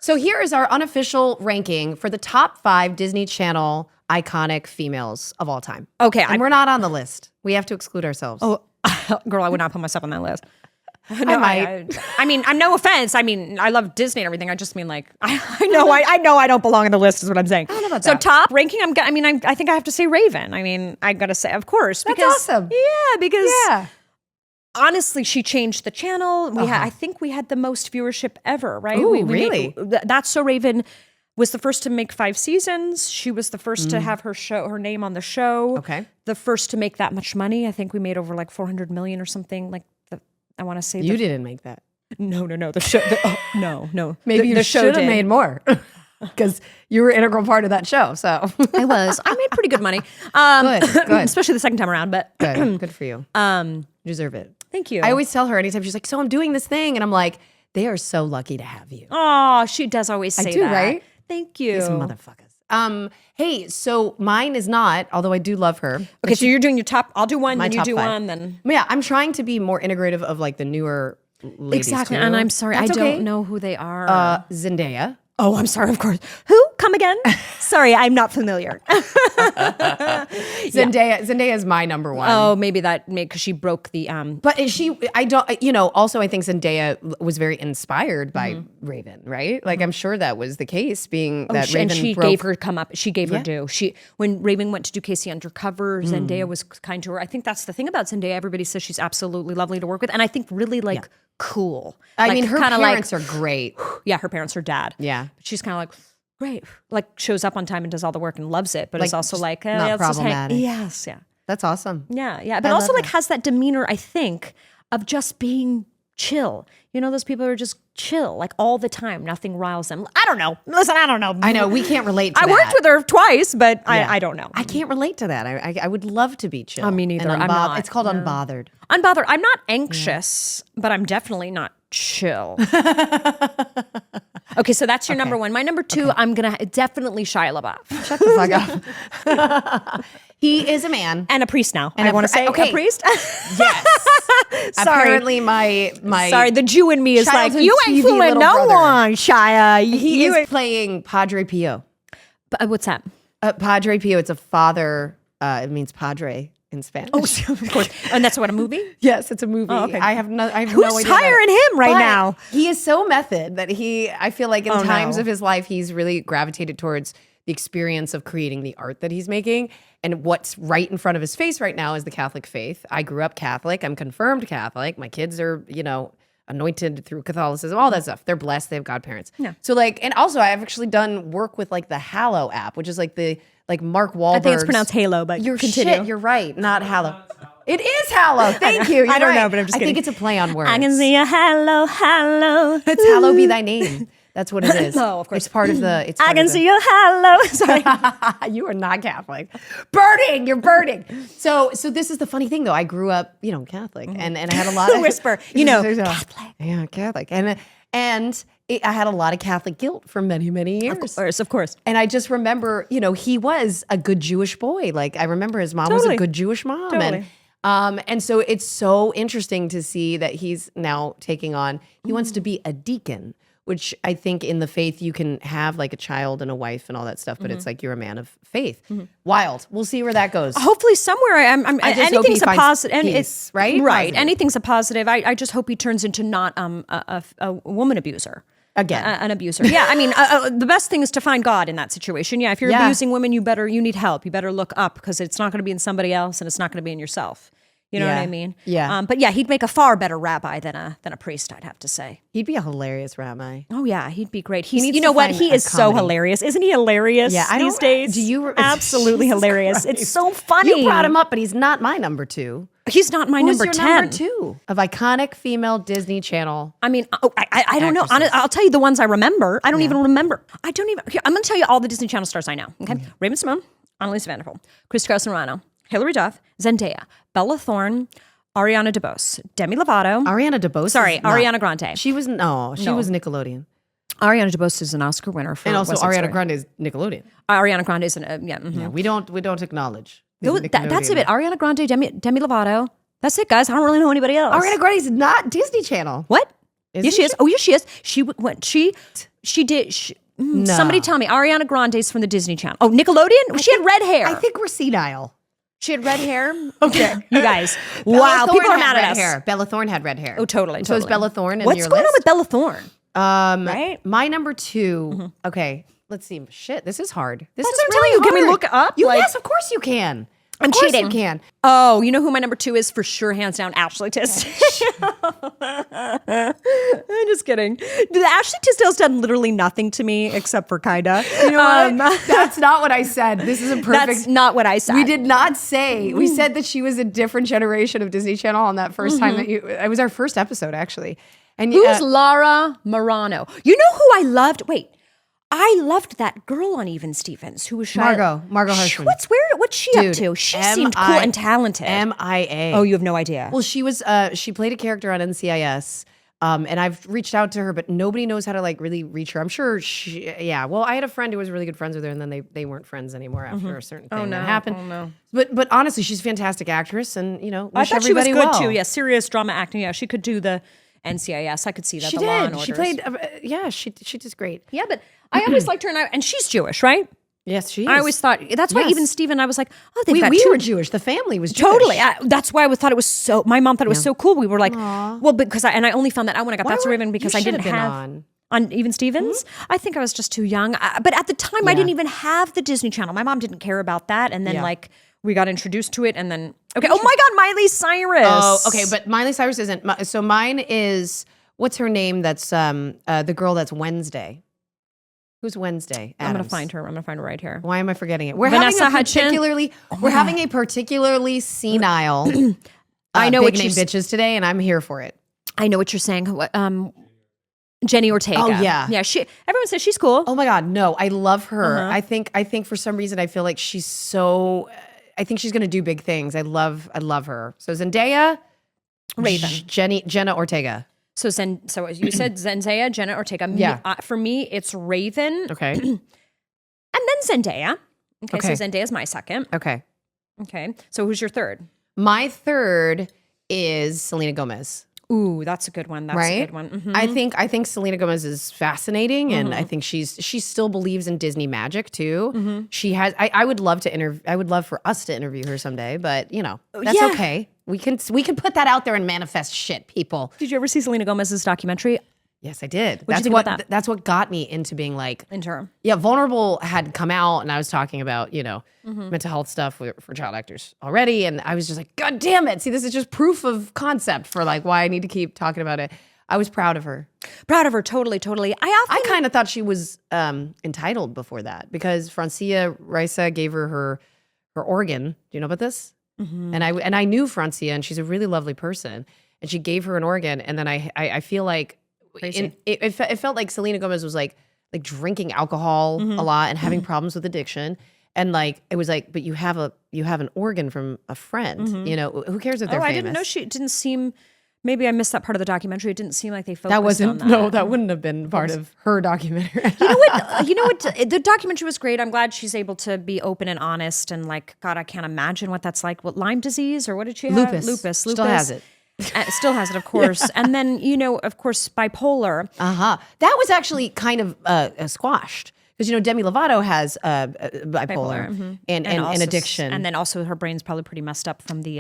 So here is our unofficial ranking for the top 5 Disney Channel iconic females of all time. Okay. And we're not on the list. We have to exclude ourselves. Oh, girl, I would not put myself on that list. No, I mean, I'm no offense. I mean, I love Disney and everything. I just mean like, I know I don't belong in the list is what I'm saying. I don't know about so that. top ranking, I think I have to say Raven. I mean, I got to say, of course. That's because, awesome. Yeah, because Yeah. honestly, she changed the channel. I think we had the most viewership ever, right? Ooh, really? That's So Raven was the first to make 5 seasons. She was the first to have her name on the show. Okay. The first to make that much money. I think we made over like 400 million or something. Like I want to say You didn't make that. No. The show. No. Maybe you the show should have did. made more because you were an integral part of that show. So I was. I made pretty good money. Good. Especially the second time around. But Good for you. You deserve it. thank you. I always tell her anytime she's like, so I'm doing this thing. And I'm like, they are so lucky to have you. Oh, she does always say do, that. right? Thank you. These motherfuckers. Hey, so mine is not, although I do love her. Okay, so you're doing your top. I'll do one, My then you top do 5. one, then. Yeah, I'm trying to be more integrative of like the newer ladies Exactly. too. And I'm sorry, That's I don't okay. know who they are. Zendaya. Oh, I'm sorry, of course. Who? Come again? Sorry, I'm not familiar. Zendaya is my number one. Oh, maybe because she broke the. But is she, I don't, also I think Zendaya was very inspired by Raven, right? Like I'm sure that was the case, being that Raven and she broke. gave her come up. She gave her due. When Raven went to do Casey Undercover, Zendaya was kind to her. I think that's the thing about Zendaya. Everybody says she's absolutely lovely to work with, and I think really cool. I mean, her kinda parents are great. Yeah, her parents are dad. Yeah. But she's kind of like, great. Like shows up on time and does all the work and loves it, but it's also just like, not let's just hang- problematic. Yes, yeah. That's awesome. Yeah. But I also love like that. has that demeanor, I think, of just being chill. You know, those people are just chill, like all the time. Nothing riles them. I don't know. Listen, I don't know. I know, we can't relate to I that. worked with her twice, but I don't know. I can't relate to that. I would love to be chill. Me neither. and I'm not. It's called unbothered. Unbothered. I'm not anxious, but I'm definitely not chill. Okay, so that's your number one. My number 2, I'm going to definitely Shia LaBeouf. Shut the fuck up. He is a man. And a priest now. And I want to say okay. a priest. Yes. Sorry. Apparently my Sorry, the Jew in me is like, childhood you ain't TV fooling little no brother. one, Shia. He is playing Padre Pio. What's that? Padre Pio, it's a father. It means padre in Spanish. Oh, of course. And that's what, a movie? Yes, it's a movie. Oh, okay. I have no idea. Who's about hiring it. him right But now? He is so method that I feel like in times no. of his life, he's really gravitated towards the experience of creating the art that he's making. And what's right in front of his face right now is the Catholic faith. I grew up Catholic. I'm confirmed Catholic. My kids are, anointed through Catholicism, all that stuff. They're blessed. They have godparents. Yeah. So and also I've actually done work with like the Hallow app, which is like Mark Wahlberg. I think it's pronounced Halo, but You're continue. shit. You're right. Not Hallow. It is Hallow. Thank you. You're I don't right. know, but I'm just I kidding. think it's a play on words. I can see a hello. It's Hallow be thy name. That's what it is. No, of course. It's part of the. I can see your hello. Sorry. You are not Catholic. Burning. You're burning. So this is the funny thing though. I grew up, Catholic, and I had a lot of Whisper. Catholic. Yeah, Catholic, and I had a lot of Catholic guilt for many, many years. Of course. And I just remember, he was a good Jewish boy. Like I remember his mom was a good Jewish mom. Totally. And so it's so interesting to see that he's now taking on, he wants to be a deacon, which I think in the faith you can have like a child and a wife and all that stuff, but it's like you're a man of faith. Wild. We'll see where that goes. Hopefully somewhere I just hope he anything's a finds positive. peace, right? Right. Positive. Anything's a positive. I just hope he turns into not a woman abuser. Again. An abuser. Yeah, I mean, the best thing is to find God in that situation. Yeah, if you're abusing women, you need help. You better look up because it's not going to be in somebody else and it's not going to be in yourself. You know what I mean? Yeah. But yeah, he'd make a far better rabbi than a priest, I'd have to say. He'd be a hilarious rabbi. Oh yeah, he'd be great. needs You know to what? find He a is so comedy. hilarious. Isn't he hilarious these days? Do you? Absolutely Jesus hilarious. Christ. It's so funny. You brought him up, but he's not my number 2. He's not my Who's number your 10. number 2 of iconic female Disney Channel? I mean, I don't know. Actresses. I'll tell you the ones I remember. I don't even remember. I don't even. Here, I'm going to tell you all the Disney Channel stars I know. Okay, Raven Simone, Annalise Vanderpool, Chris Carson-Rano, Hilary Duff, Zendaya, Bella Thorne, Ariana DeBose, Demi Lovato. Ariana DeBose. Sorry, is not- Ariana Grande. She was Nickelodeon, Ariana DeBose is an Oscar winner for and also West Side Ariana Story. Grande is Nickelodeon. Ariana Grande is an Yeah, we don't acknowledge. That's it. Ariana Grande, Demi Lovato. That's it, guys. I don't really know anybody else. Ariana Grande is not Disney Channel. What? Yes, she is. Oh, yes, she is. She did. Somebody tell me. Ariana Grande's from the Disney Channel. Oh, Nickelodeon? She had red hair. I think we're senile. She had red hair. Okay. You guys. Wow. People are mad at us. Hair. Bella Thorne had red hair. Oh, totally. So is Bella Thorne in What's your going list? on with Bella Thorne? Right? My number 2. Okay. Let's see. Shit, this is hard. This That's is what I'm really telling you. Can we hard. look up? Yes, of course you can. I'm cheating. You can. Oh, you know who my number 2 is for sure, hands down? Ashley Tisdale. I'm just kidding. Ashley Tisdale's done literally nothing to me except for kinda. You know what? That's not what I said. This is a perfect. That's not what I said. We did not say. We said that she was a different generation of Disney Channel on that first time that you. It was our first episode actually. And who's Lara Morano? You know who I loved? Wait. I loved that girl on Even Stevens who was shy. Margot Hirschman. What's she up to? She seemed cool and talented. MIA. Oh, you have no idea. Well, she was. She played a character on NCIS, and I've reached out to her, but nobody knows how to like really reach her. I'm sure she. Yeah. Well, I had a friend who was really good friends with her, and then they weren't friends anymore after a certain thing that happened. Oh no. But honestly, she's a fantastic actress, and I thought she was good well. too. Yeah, serious drama acting. Yeah, she could do the NCIS. I could see that. She the Law and did. She Orders. played. She does great. Yeah, but I always liked her, and she's Jewish, right? Yes, she is. I always thought that's why even Steven, I was like, oh, they've got we two. were Jewish. The family was Jewish. Totally. That's why I thought it was so. My mom thought it was so cool. We were like, well, because I only found that out when I got That's Raven because I didn't have on Even Stevens. I think I was just too young. But at the time, I didn't even have the Disney Channel. My mom didn't care about that, and then we got introduced to it, and then okay. Oh my God, Miley Cyrus. Oh, okay, but Miley Cyrus isn't. So mine is. What's her name? That's the girl that's Wednesday. Who's Wednesday? Adams. I'm gonna find her. I'm gonna find her right here. Why am I forgetting it? We're Vanessa having a Hudgens. particularly senile. I know big what name you're bitches today, and I'm here for it. I know what you're saying. Jenny Ortega. Oh yeah, yeah. Everyone says she's cool. Oh my God, no, I love her. I think for some reason I feel like she's so. I think she's gonna do big things. I love her. So Zendaya, Raven, Jenna Ortega. So you said Zendaya, Jenna Ortega. For me, it's Raven. Okay. And then Zendaya. Okay, so Zendaya's my second. Okay. Okay. So who's your third? My third is Selena Gomez. Ooh, that's a good one. That's a good one. Mm-hmm. I think Selena Gomez is fascinating, and I think she still believes in Disney magic too. Mm-hmm. She has. I would love to interview. I would love for us to interview her someday, but that's okay. We can put that out there and manifest shit, people. Did you ever see Selena Gomez's documentary? Yes, I did. What'd you think about that? That's what got me into being like into her. Yeah, Vulnerable had come out, and I was talking about mental health stuff for child actors already, and I was just like, God damn it! See, this is just proof of concept for like why I need to keep talking about it. I was proud of her. Proud of her, totally. I kind of thought she was entitled before that because Francia Raisa gave her organ. Do you know about this? Mm-hmm. And I knew Francia, and she's a really lovely person, and she gave her an organ, and then I feel like. It felt like Selena Gomez was like drinking alcohol a lot and having problems with addiction, and like it was like, but you have an organ from a friend. Who cares if they're famous? I didn't know she didn't seem. Maybe I missed that part of the documentary. It didn't seem like they focused on that. No, that wouldn't have been part of her documentary. You know what? The documentary was great. I'm glad she's able to be open and honest. And like, God, I can't imagine what that's like. What, Lyme disease or what did she have? Lupus. Still has it. Still has it, of course. And then, of course, bipolar. That was actually kind of squashed. Because, Demi Lovato has bipolar and addiction. And then also her brain's probably pretty messed up from the,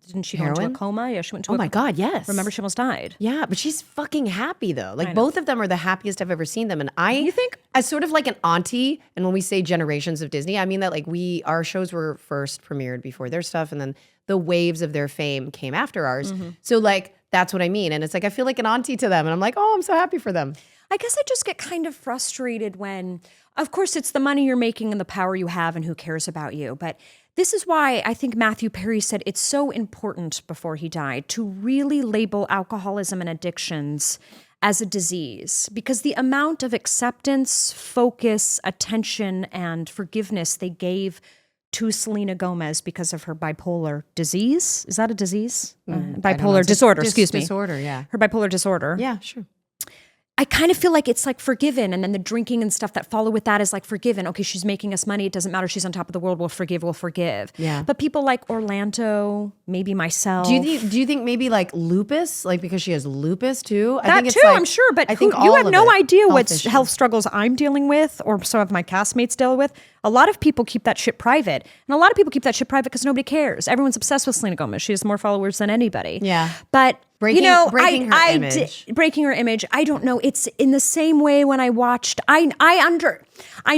didn't she go into a coma? Yeah, she went to my God, yes. Remember, she almost died. Yeah, but she's fucking happy though. Like both of them are the happiest I've ever seen them. And you think? As sort of like an auntie, and when we say generations of Disney, I mean that like our shows were first premiered before their stuff, and then the waves of their fame came after ours. So like, that's what I mean. And it's like, I feel like an auntie to them. And I'm like, oh, I'm so happy for them. I guess I just get kind of frustrated when, of course, it's the money you're making and the power you have and who cares about you. But this is why I think Matthew Perry said it's so important before he died to really label alcoholism and addictions as a disease, because the amount of acceptance, focus, attention, and forgiveness they gave to Selena Gomez because of her bipolar disease. Is that a disease? Bipolar disorder, excuse me. Disorder, yeah. Her bipolar disorder. Yeah, sure. I kind of feel like it's like forgiven. And then the drinking and stuff that follow with that is like forgiven. Okay, she's making us money. It doesn't matter. She's on top of the world. We'll forgive. Yeah. But people like Orlando, maybe myself. Do you think maybe like lupus, like because she has lupus too? I that think it's too, like, I'm sure. But I think you have no idea what issues. health struggles I'm dealing with or some of my castmates deal with. A lot of people keep that shit private. And a lot of people keep that shit private because nobody cares. Everyone's obsessed with Selena Gomez. She has more followers than anybody. Yeah. But Breaking her image. Breaking her image. I don't know. It's in the same way when I watched. I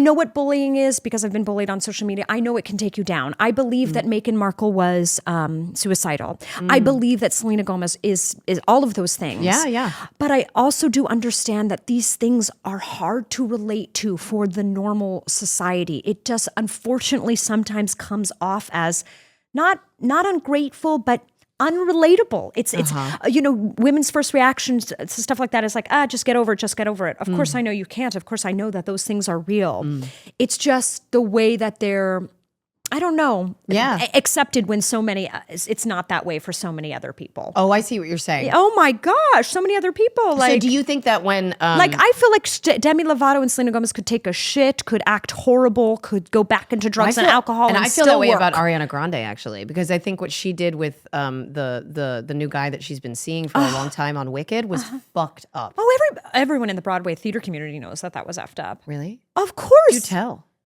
know what bullying is because I've been bullied on social media. I know it can take you down. I believe that Meghan Markle was suicidal. I believe that Selena Gomez is all of those things. Yeah. But I also do understand that these things are hard to relate to for the normal society. It just unfortunately sometimes comes off as not ungrateful, but unrelatable. It's women's first reactions to stuff like that is like, just get over it. Of course I know you can't. Of course I know that those things are real. It's just the way that they're, I don't know, accepted when so many, it's not that way for so many other people. Oh, I see what you're saying. Oh my gosh, so many other people. Like, so do you think that when I feel like Demi Lovato and Selena Gomez could take a shit, could act horrible, could go back into drugs and alcohol, and I feel still that way work. about Ariana Grande actually, because I think what she did with the new guy that she's been seeing for a long time on Wicked was fucked up. Oh, everyone in the Broadway theater community knows that was effed up. Really? Of course. You tell.